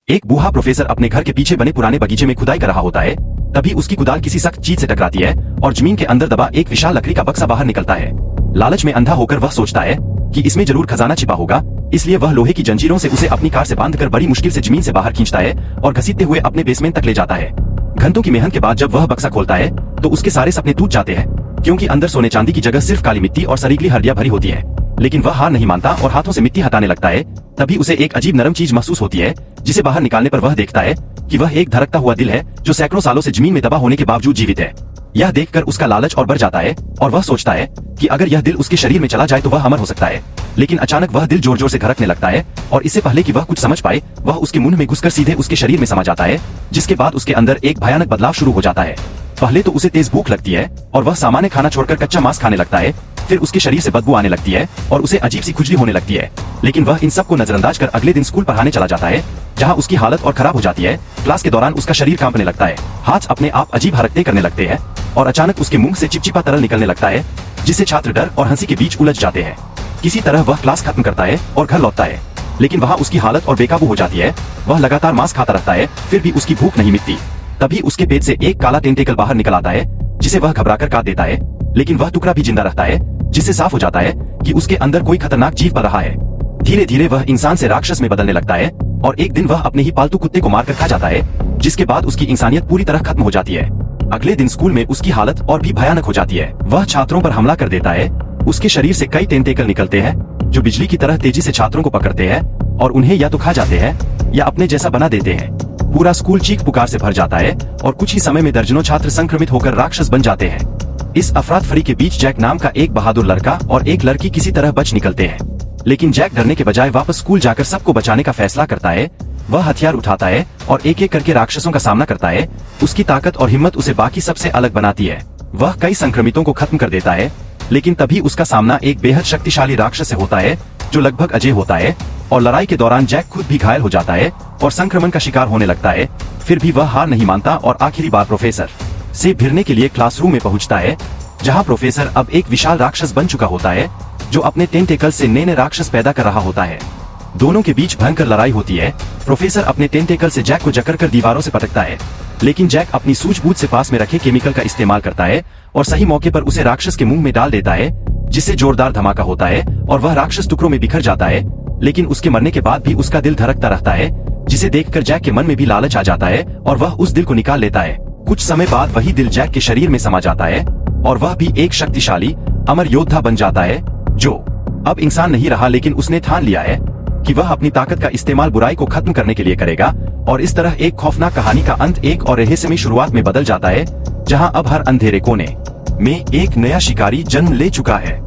एक बूढ़ा प्रोफेसर अपने घर के पीछे बने पुराने बगीचे में खुदाई कर रहा होता है। तभी उसकी कुदाल किसी सख्त चीज से टकराती है और जमीन के अंदर दबा एक विशाल लकड़ी का बक्सा बाहर निकलता है। लालच में अंधा होकर वह सोचता है कि इसमें जरूर खजाना छिपा होगा, इसलिए वह लोहे की जंजीरों से उसे अपनी कार से बांधकर बड़ी मुश्किल से जमीन से बाहर खींचता है और घसीटते हुए अपने बेसमेंट तक ले जाता है। घंटों की मेहनत के बाद जब वह बक्सा खोलता है तो उसके सारे सपने टूट जाते हैं, क्योंकि अंदर सोने चांदी की जगह सिर्फ काली मिट्टी और सरीगली हड्डियां भरी होती है। लेकिन वह हार नहीं मानता और हाथों से मिट्टी हटाने लगता है। तभी उसे एक अजीब नरम चीज महसूस होती है, जिसे बाहर निकालने पर वह देखता है कि वह एक धड़कता हुआ दिल है जो सैकड़ों सालों से जमीन में दबा होने के बावजूद जीवित है। यह देखकर उसका लालच और बढ़ जाता है और वह सोचता है कि अगर यह दिल उसके शरीर में चला जाए तो वह अमर हो सकता है। लेकिन अचानक वह दिल जोर जोर से धड़कने लगता है और इससे पहले कि वह कुछ समझ पाए, वह उसके मुंह में घुसकर सीधे उसके शरीर में समा जाता है, जिसके बाद उसके अंदर एक भयानक बदलाव शुरू हो जाता है। पहले तो उसे तेज भूख लगती है और वह सामान्य खाना छोड़कर कच्चा मांस खाने लगता है। फिर उसके शरीर से बदबू आने लगती है और उसे अजीब सी खुजली होने लगती है। लेकिन वह इन सब को नजरअंदाज कर अगले दिन स्कूल पढ़ाने चला जाता है, जहां उसकी हालत और खराब हो जाती है। क्लास के दौरान उसका शरीर कांपने लगता है, हाथ अपने आप अजीब हरकतें करने लगते हैं और अचानक उसके मुंह से चिपचिपा तरल निकलने लगता है, जिससे छात्र डर और हंसी के बीच उलझ जाते हैं। किसी तरह वह क्लास खत्म करता है और घर लौटता है, लेकिन वहाँ उसकी हालत और बेकाबू हो जाती है। वह लगातार मांस खाता रहता है, फिर भी उसकी भूख नहीं मिटती। तभी उसके पेट से एक काला टेंटेकल बाहर निकल आता है, जिसे वह घबराकर काट देता है। लेकिन वह टुकड़ा भी जिंदा रहता है, जिससे साफ हो जाता है कि उसके अंदर कोई खतरनाक जीव पल रहा है। धीरे धीरे वह इंसान से राक्षस में बदलने लगता है और एक दिन वह अपने ही पालतू कुत्ते को मारकर खा जाता है, जिसके बाद उसकी इंसानियत पूरी तरह खत्म हो जाती है। अगले दिन स्कूल में उसकी हालत और भी भयानक हो जाती है। वह छात्रों पर हमला कर देता है। उसके शरीर से कई टेंटेकल निकलते हैं जो बिजली की तरह तेजी से छात्रों को पकड़ते हैं और उन्हें या तो खा जाते हैं या अपने जैसा बना देते हैं। पूरा स्कूल चीख पुकार से भर जाता है और कुछ ही समय में दर्जनों छात्र संक्रमित होकर राक्षस बन जाते हैं। इस अफरा-तफरी के बीच जैक नाम का एक बहादुर लड़का और एक लड़की किसी तरह बच निकलते हैं। लेकिन जैक डरने के बजाय वापस स्कूल जाकर सबको बचाने का फैसला करता है। वह हथियार उठाता है और एक एक करके राक्षसों का सामना करता है। उसकी ताकत और हिम्मत उसे बाकी सबसे अलग बनाती है। वह कई संक्रमितों को खत्म कर देता है, लेकिन तभी उसका सामना एक बेहद शक्तिशाली राक्षस से होता है जो लगभग अजेय होता है। और लड़ाई के दौरान जैक खुद भी घायल हो जाता है और संक्रमण का शिकार होने लगता है। फिर भी वह हार नहीं मानता और आखिरी बार प्रोफेसर से भिड़ने के लिए क्लासरूम में पहुंचता है, जहां प्रोफेसर अब एक विशाल राक्षस बन चुका होता है जो अपने टेंटेकल से नए नए राक्षस पैदा कर रहा होता है। दोनों के बीच भयंकर लड़ाई होती है। प्रोफेसर अपने टेंटेकल से जैक को जकड़कर दीवारों से पटकता है, लेकिन जैक अपनी सूझबूझ से पास में रखे केमिकल का इस्तेमाल करता है और सही मौके पर उसे राक्षस के मुंह में डाल देता है, जिससे जोरदार धमाका होता है और वह राक्षस टुकड़ों में बिखर जाता है। लेकिन उसके मरने के बाद भी उसका दिल धड़कता रहता है, जिसे देखकर जैक के मन में भी लालच आ जाता है और वह उस दिल को निकाल लेता है। कुछ समय बाद वही दिल जैक के शरीर में समा जाता है और वह भी एक शक्तिशाली अमर योद्धा बन जाता है, जो अब इंसान नहीं रहा, लेकिन उसने ठान लिया है कि वह अपनी ताकत का इस्तेमाल बुराई को खत्म करने के लिए करेगा। और इस तरह एक खौफनाक कहानी का अंत एक और रहस्यमयी शुरुआत में बदल जाता है, जहां अब हर अंधेरे कोने में एक नया शिकारी जन्म ले चुका है।